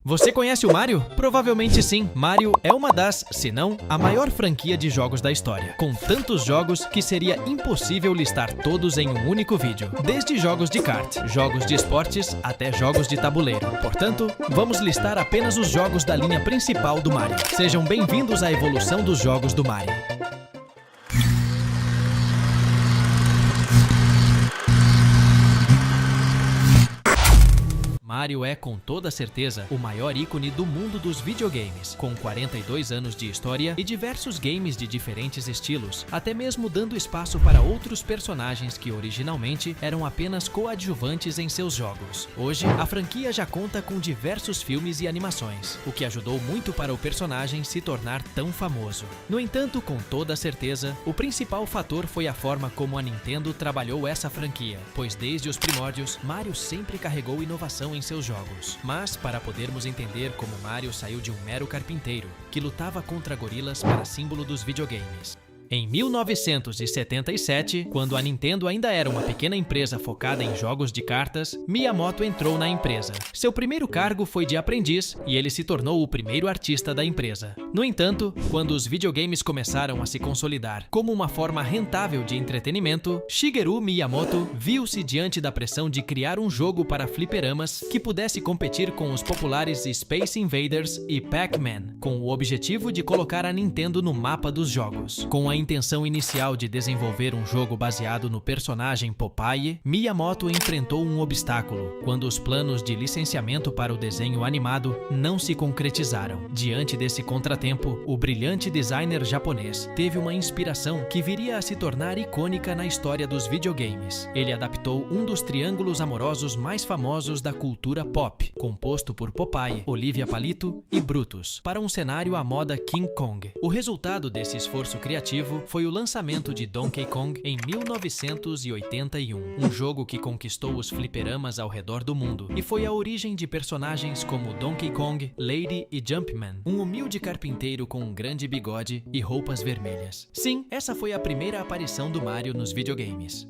Você conhece o Mario? Provavelmente sim. Mario é uma das, se não, a maior franquia de jogos da história, com tantos jogos que seria impossível listar todos em um único vídeo. Desde jogos de kart, jogos de esportes, até jogos de tabuleiro. Portanto, vamos listar apenas os jogos da linha principal do Mario. Sejam bem-vindos à evolução dos jogos do Mario. Mario é, com toda certeza, o maior ícone do mundo dos videogames, com 42 anos de história e diversos games de diferentes estilos, até mesmo dando espaço para outros personagens que originalmente eram apenas coadjuvantes em seus jogos. Hoje, a franquia já conta com diversos filmes e animações, o que ajudou muito para o personagem se tornar tão famoso. No entanto, com toda certeza, o principal fator foi a forma como a Nintendo trabalhou essa franquia, pois desde os primórdios, Mario sempre carregou inovação em seus jogos. Mas, para podermos entender como Mario saiu de um mero carpinteiro, que lutava contra gorilas para símbolo dos videogames. Em 1977, quando a Nintendo ainda era uma pequena empresa focada em jogos de cartas, Miyamoto entrou na empresa. Seu primeiro cargo foi de aprendiz e ele se tornou o primeiro artista da empresa. No entanto, quando os videogames começaram a se consolidar como uma forma rentável de entretenimento, Shigeru Miyamoto viu-se diante da pressão de criar um jogo para fliperamas que pudesse competir com os populares Space Invaders e Pac-Man, com o objetivo de colocar a Nintendo no mapa dos jogos. Com a intenção inicial de desenvolver um jogo baseado no personagem Popeye, Miyamoto enfrentou um obstáculo quando os planos de licenciamento para o desenho animado não se concretizaram. Diante desse contratempo, o brilhante designer japonês teve uma inspiração que viria a se tornar icônica na história dos videogames. Ele adaptou um dos triângulos amorosos mais famosos da cultura pop, composto por Popeye, Olivia Palito e Brutus, para um cenário à moda King Kong. O resultado desse esforço criativo foi o lançamento de Donkey Kong em 1981, um jogo que conquistou os fliperamas ao redor do mundo e foi a origem de personagens como Donkey Kong, Lady e Jumpman, um humilde carpinteiro com um grande bigode e roupas vermelhas. Sim, essa foi a primeira aparição do Mario nos videogames.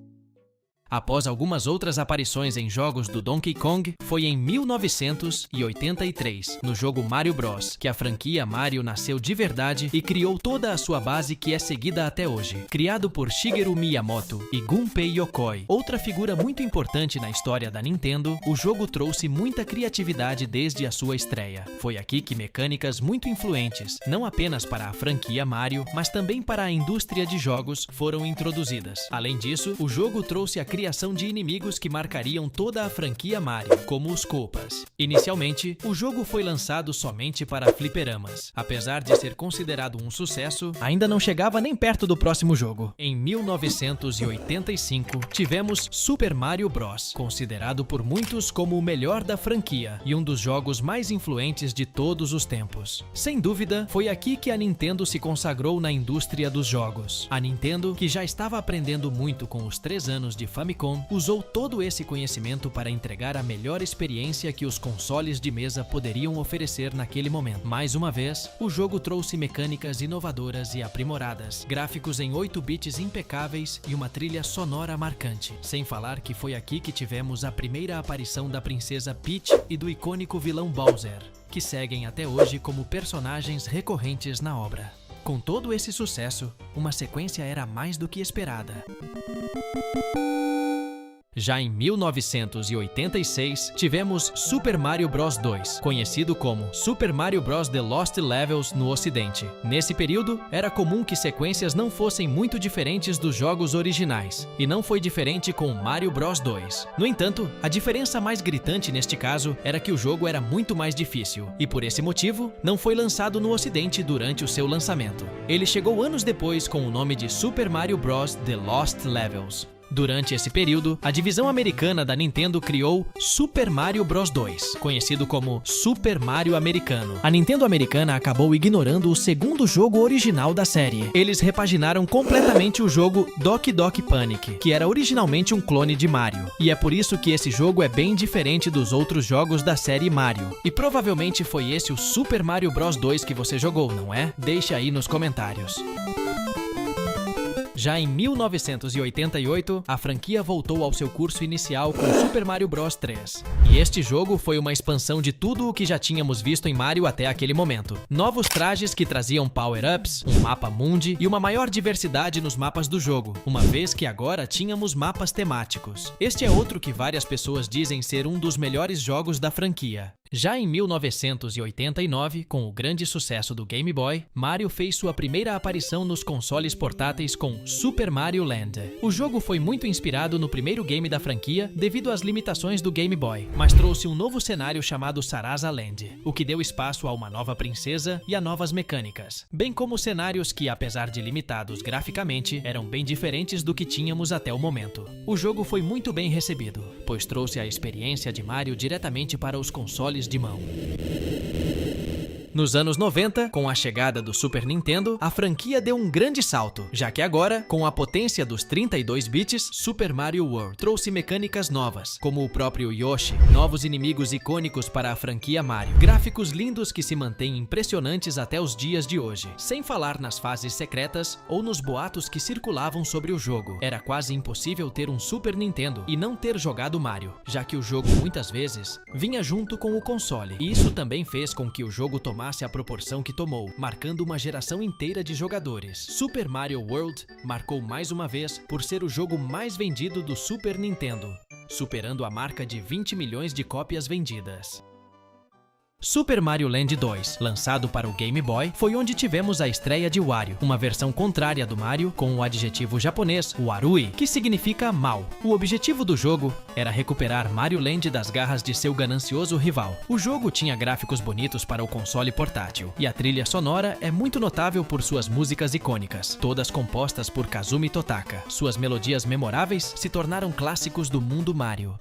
Após algumas outras aparições em jogos do Donkey Kong, foi em 1983, no jogo Mario Bros, que a franquia Mario nasceu de verdade e criou toda a sua base que é seguida até hoje. Criado por Shigeru Miyamoto e Gunpei Yokoi, outra figura muito importante na história da Nintendo, o jogo trouxe muita criatividade desde a sua estreia. Foi aqui que mecânicas muito influentes, não apenas para a franquia Mario, mas também para a indústria de jogos, foram introduzidas. Além disso, o jogo trouxe a criação de inimigos que marcariam toda a franquia Mario, como os Koopas. Inicialmente, o jogo foi lançado somente para fliperamas. Apesar de ser considerado um sucesso, ainda não chegava nem perto do próximo jogo. Em 1985, tivemos Super Mario Bros, considerado por muitos como o melhor da franquia e um dos jogos mais influentes de todos os tempos. Sem dúvida, foi aqui que a Nintendo se consagrou na indústria dos jogos. A Nintendo, que já estava aprendendo muito com os 3 anos de Famicom, usou todo esse conhecimento para entregar a melhor experiência que os consoles de mesa poderiam oferecer naquele momento. Mais uma vez, o jogo trouxe mecânicas inovadoras e aprimoradas, gráficos em 8 bits impecáveis e uma trilha sonora marcante. Sem falar que foi aqui que tivemos a primeira aparição da princesa Peach e do icônico vilão Bowser, que seguem até hoje como personagens recorrentes na obra. Com todo esse sucesso, uma sequência era mais do que esperada. Já em 1986, tivemos Super Mario Bros. 2, conhecido como Super Mario Bros. The Lost Levels no Ocidente. Nesse período, era comum que sequências não fossem muito diferentes dos jogos originais, e não foi diferente com Mario Bros. 2. No entanto, a diferença mais gritante neste caso era que o jogo era muito mais difícil, e por esse motivo, não foi lançado no Ocidente durante o seu lançamento. Ele chegou anos depois com o nome de Super Mario Bros. The Lost Levels. Durante esse período, a divisão americana da Nintendo criou Super Mario Bros. 2, conhecido como Super Mario Americano. A Nintendo americana acabou ignorando o segundo jogo original da série. Eles repaginaram completamente o jogo Doki Doki Panic, que era originalmente um clone de Mario. E é por isso que esse jogo é bem diferente dos outros jogos da série Mario. E provavelmente foi esse o Super Mario Bros. 2 que você jogou, não é? Deixe aí nos comentários. Já em 1988, a franquia voltou ao seu curso inicial com Super Mario Bros 3. E este jogo foi uma expansão de tudo o que já tínhamos visto em Mario até aquele momento. Novos trajes que traziam power-ups, um mapa mundi e uma maior diversidade nos mapas do jogo, uma vez que agora tínhamos mapas temáticos. Este é outro que várias pessoas dizem ser um dos melhores jogos da franquia. Já em 1989, com o grande sucesso do Game Boy, Mario fez sua primeira aparição nos consoles portáteis com Super Mario Land. O jogo foi muito inspirado no primeiro game da franquia devido às limitações do Game Boy, mas trouxe um novo cenário chamado Sarasa Land, o que deu espaço a uma nova princesa e a novas mecânicas, bem como cenários que, apesar de limitados graficamente, eram bem diferentes do que tínhamos até o momento. O jogo foi muito bem recebido, pois trouxe a experiência de Mario diretamente para os consoles de mão. Nos anos 90, com a chegada do Super Nintendo, a franquia deu um grande salto, já que agora, com a potência dos 32 bits, Super Mario World trouxe mecânicas novas, como o próprio Yoshi, novos inimigos icônicos para a franquia Mario, gráficos lindos que se mantêm impressionantes até os dias de hoje, sem falar nas fases secretas ou nos boatos que circulavam sobre o jogo. Era quase impossível ter um Super Nintendo e não ter jogado Mario, já que o jogo muitas vezes vinha junto com o console, e isso também fez com que o jogo tomasse a proporção que tomou, marcando uma geração inteira de jogadores. Super Mario World marcou mais uma vez por ser o jogo mais vendido do Super Nintendo, superando a marca de 20 milhões de cópias vendidas. Super Mario Land 2, lançado para o Game Boy, foi onde tivemos a estreia de Wario, uma versão contrária do Mario com o adjetivo japonês Warui, que significa mal. O objetivo do jogo era recuperar Mario Land das garras de seu ganancioso rival. O jogo tinha gráficos bonitos para o console portátil, e a trilha sonora é muito notável por suas músicas icônicas, todas compostas por Kazumi Totaka. Suas melodias memoráveis se tornaram clássicos do mundo Mario.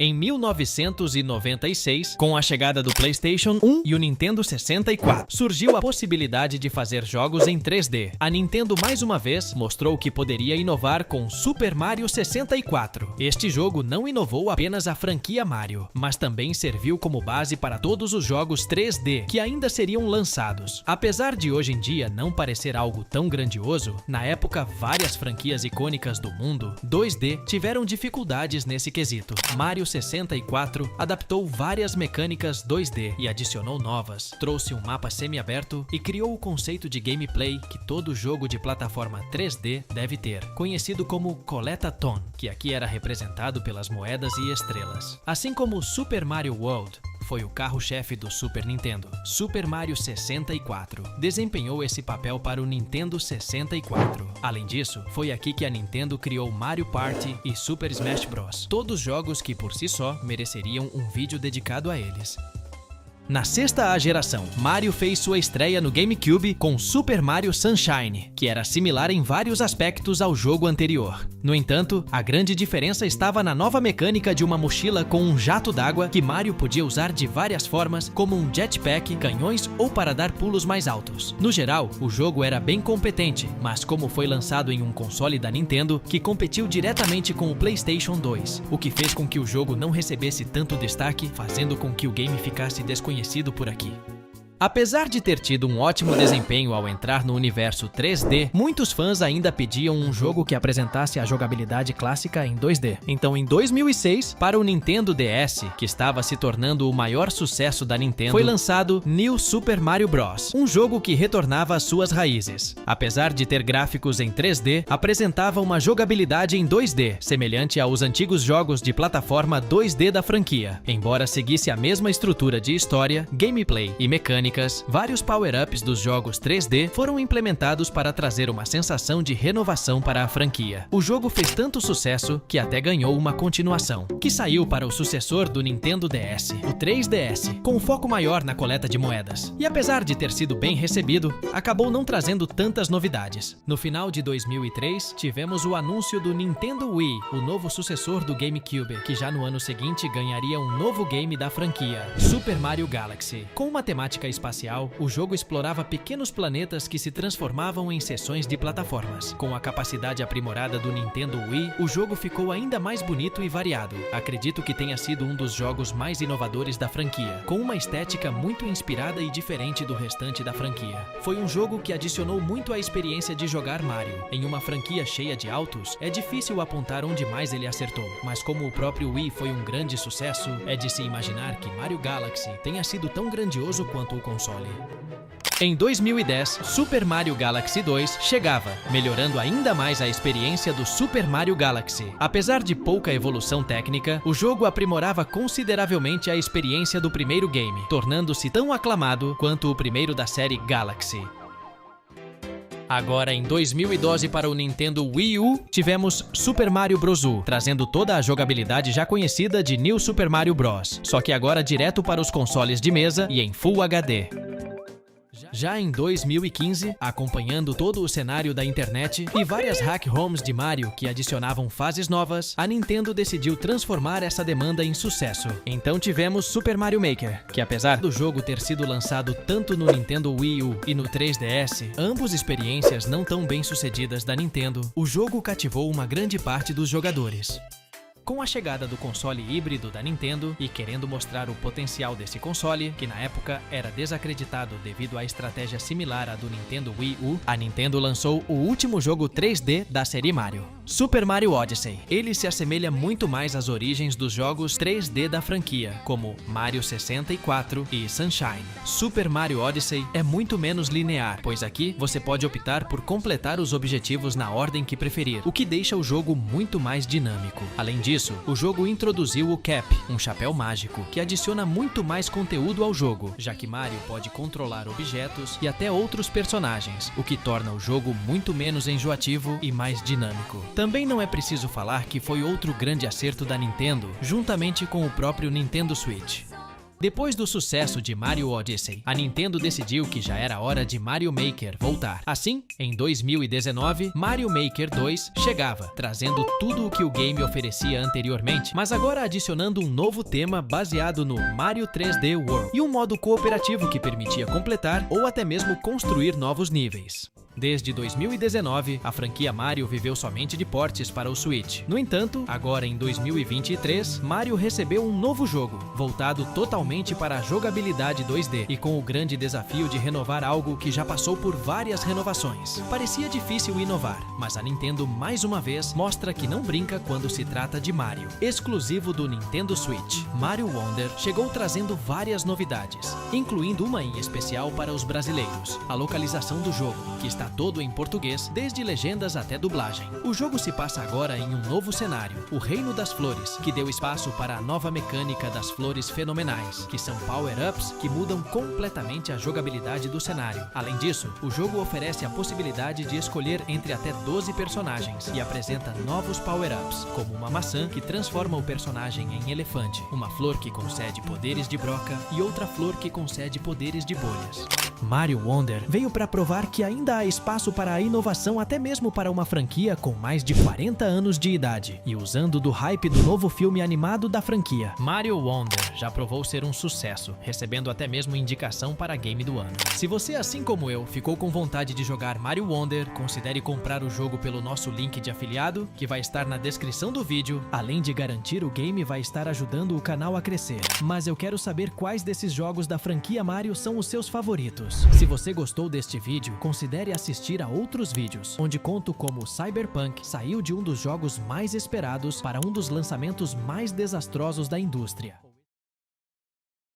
Em 1996, com a chegada do PlayStation 1 e o Nintendo 64, surgiu a possibilidade de fazer jogos em 3D. A Nintendo mais uma vez mostrou que poderia inovar com Super Mario 64. Este jogo não inovou apenas a franquia Mario, mas também serviu como base para todos os jogos 3D que ainda seriam lançados. Apesar de hoje em dia não parecer algo tão grandioso, na época várias franquias icônicas do mundo 2D tiveram dificuldades nesse quesito. Mario 64 adaptou várias mecânicas 2D e adicionou novas, trouxe um mapa semi-aberto e criou o conceito de gameplay que todo jogo de plataforma 3D deve ter, conhecido como Coleta-Ton, que aqui era representado pelas moedas e estrelas. Assim como Super Mario World foi o carro-chefe do Super Nintendo, Super Mario 64 desempenhou esse papel para o Nintendo 64. Além disso, foi aqui que a Nintendo criou Mario Party e Super Smash Bros. Todos jogos que por si só mereceriam um vídeo dedicado a eles. Na sexta geração, Mario fez sua estreia no GameCube com Super Mario Sunshine, que era similar em vários aspectos ao jogo anterior. No entanto, a grande diferença estava na nova mecânica de uma mochila com um jato d'água que Mario podia usar de várias formas, como um jetpack, canhões ou para dar pulos mais altos. No geral, o jogo era bem competente, mas como foi lançado em um console da Nintendo, que competiu diretamente com o PlayStation 2, o que fez com que o jogo não recebesse tanto destaque, fazendo com que o game ficasse desconhecido por aqui. Apesar de ter tido um ótimo desempenho ao entrar no universo 3D, muitos fãs ainda pediam um jogo que apresentasse a jogabilidade clássica em 2D. Então, em 2006, para o Nintendo DS, que estava se tornando o maior sucesso da Nintendo, foi lançado New Super Mario Bros., um jogo que retornava às suas raízes. Apesar de ter gráficos em 3D, apresentava uma jogabilidade em 2D, semelhante aos antigos jogos de plataforma 2D da franquia. Embora seguisse a mesma estrutura de história, gameplay e mecânica, vários power-ups dos jogos 3D foram implementados para trazer uma sensação de renovação para a franquia. O jogo fez tanto sucesso que até ganhou uma continuação, que saiu para o sucessor do Nintendo DS, o 3DS, com um foco maior na coleta de moedas. E apesar de ter sido bem recebido, acabou não trazendo tantas novidades. No final de 2003, tivemos o anúncio do Nintendo Wii, o novo sucessor do GameCube, que já no ano seguinte ganharia um novo game da franquia, Super Mario Galaxy, com uma temática espacial, o jogo explorava pequenos planetas que se transformavam em seções de plataformas. Com a capacidade aprimorada do Nintendo Wii, o jogo ficou ainda mais bonito e variado. Acredito que tenha sido um dos jogos mais inovadores da franquia, com uma estética muito inspirada e diferente do restante da franquia. Foi um jogo que adicionou muito à experiência de jogar Mario. Em uma franquia cheia de altos, é difícil apontar onde mais ele acertou, mas como o próprio Wii foi um grande sucesso, é de se imaginar que Mario Galaxy tenha sido tão grandioso quanto o console. Em 2010, Super Mario Galaxy 2 chegava, melhorando ainda mais a experiência do Super Mario Galaxy. Apesar de pouca evolução técnica, o jogo aprimorava consideravelmente a experiência do primeiro game, tornando-se tão aclamado quanto o primeiro da série Galaxy. Agora, em 2012, para o Nintendo Wii U, tivemos Super Mario Bros. U, trazendo toda a jogabilidade já conhecida de New Super Mario Bros., só que agora direto para os consoles de mesa e em Full HD. Já em 2015, acompanhando todo o cenário da internet e várias hack ROMs de Mario que adicionavam fases novas, a Nintendo decidiu transformar essa demanda em sucesso. Então tivemos Super Mario Maker, que apesar do jogo ter sido lançado tanto no Nintendo Wii U e no 3DS, ambas experiências não tão bem sucedidas da Nintendo, o jogo cativou uma grande parte dos jogadores. Com a chegada do console híbrido da Nintendo e querendo mostrar o potencial desse console, que na época era desacreditado devido à estratégia similar à do Nintendo Wii U, a Nintendo lançou o último jogo 3D da série Mario, Super Mario Odyssey. Ele se assemelha muito mais às origens dos jogos 3D da franquia, como Mario 64 e Sunshine. Super Mario Odyssey é muito menos linear, pois aqui você pode optar por completar os objetivos na ordem que preferir, o que deixa o jogo muito mais dinâmico. Além disso, o jogo introduziu o Cap, um chapéu mágico, que adiciona muito mais conteúdo ao jogo, já que Mario pode controlar objetos e até outros personagens, o que torna o jogo muito menos enjoativo e mais dinâmico. Também não é preciso falar que foi outro grande acerto da Nintendo, juntamente com o próprio Nintendo Switch. Depois do sucesso de Mario Odyssey, a Nintendo decidiu que já era hora de Mario Maker voltar. Assim, em 2019, Mario Maker 2 chegava, trazendo tudo o que o game oferecia anteriormente, mas agora adicionando um novo tema baseado no Mario 3D World e um modo cooperativo que permitia completar ou até mesmo construir novos níveis. Desde 2019, a franquia Mario viveu somente de portes para o Switch. No entanto, agora em 2023, Mario recebeu um novo jogo, voltado totalmente para a jogabilidade 2D e com o grande desafio de renovar algo que já passou por várias renovações. Parecia difícil inovar, mas a Nintendo mais uma vez mostra que não brinca quando se trata de Mario. Exclusivo do Nintendo Switch, Mario Wonder chegou trazendo várias novidades, incluindo uma em especial para os brasileiros, a localização do jogo, que está todo em português, desde legendas até dublagem. O jogo se passa agora em um novo cenário, o Reino das Flores, que deu espaço para a nova mecânica das flores fenomenais, que são power-ups que mudam completamente a jogabilidade do cenário. Além disso, o jogo oferece a possibilidade de escolher entre até 12 personagens e apresenta novos power-ups, como uma maçã que transforma o personagem em elefante, uma flor que concede poderes de broca e outra flor que concede poderes de bolhas. Mario Wonder veio para provar que ainda há espaço para a inovação até mesmo para uma franquia com mais de 40 anos de idade. E usando do hype do novo filme animado da franquia, Mario Wonder já provou ser um sucesso, recebendo até mesmo indicação para Game do Ano. Se você, assim como eu, ficou com vontade de jogar Mario Wonder, considere comprar o jogo pelo nosso link de afiliado, que vai estar na descrição do vídeo. Além de garantir o game, vai estar ajudando o canal a crescer. Mas eu quero saber quais desses jogos da franquia Mario são os seus favoritos. Se você gostou deste vídeo, considere assistir a outros vídeos, onde conto como Cyberpunk saiu de um dos jogos mais esperados para um dos lançamentos mais desastrosos da indústria.